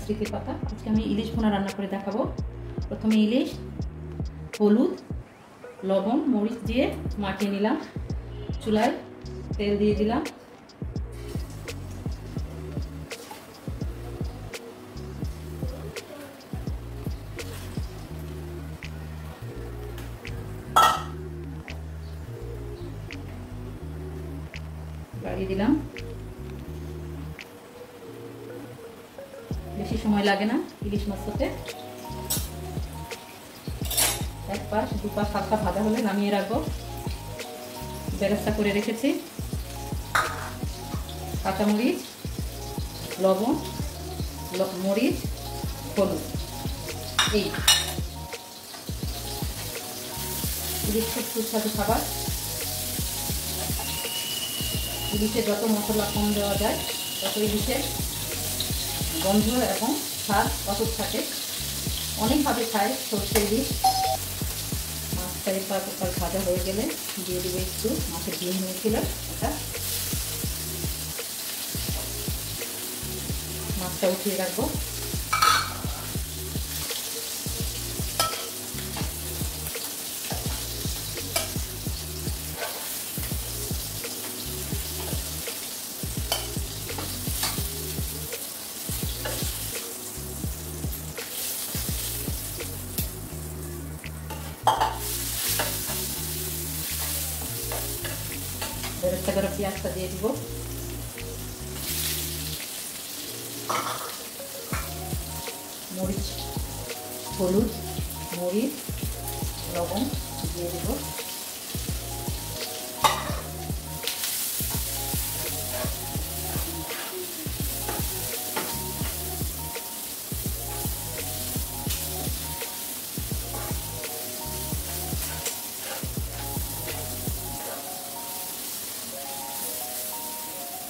স্মৃতির পাতা। আজকে আমি ইলিশ ভুনা রান্না করে দেখাবো। প্রথমে ইলিশ, হলুদ, লবণ, মরিচ দিয়ে মাখিয়ে নিলাম। চুলায় তেল দিয়ে দিলাম। বাড়িয়ে দিলাম। বেশি সময় লাগে না ইলিশ মাছ হতে। এক পাশ দু পাশ হালকা ভাজা হলে নামিয়ে রাখবো। বেরেস্তা করে রেখেছি। কাঁচামরিচ, লবণ, মরিচ, হলুদ, এই ইলিশ খুব সুস্বাদু খাবার। ইলিশে যত মশলা কম দেওয়া যায় তত ইলিশের গন্ধ এবং স্বাদ অটুট থাকে। অনেকভাবে খায় সরষে ইলিশ। মাছটা এপার ওপার ভাজা হয়ে গেলে দিয়ে দেবো একটু মাছের ডিম নিয়েছিল এটা। মাছটা উঠিয়ে রাখবো। বেরেস্তা করে পেঁয়াজটা দিয়ে দিব। মরিচ, হলুদ, মরিচ, লবণ দিয়ে দিব।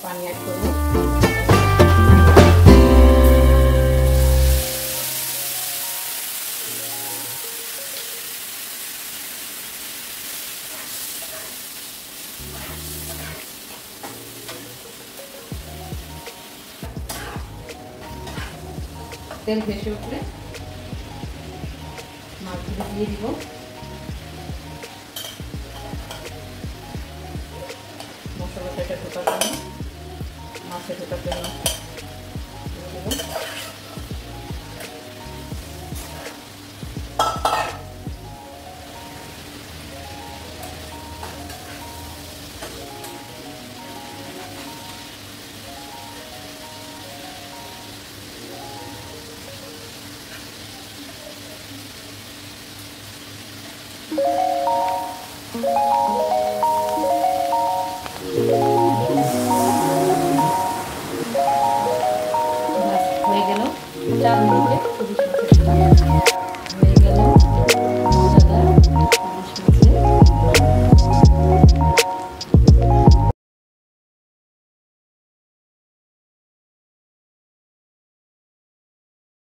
পানি অ্যাড করব। তেল ভেসে উঠলে মাছগুলো দিয়ে দিব। মশলাটা এটা ঢোকার জন্য, মাছে ঢোকার জন্য দেব।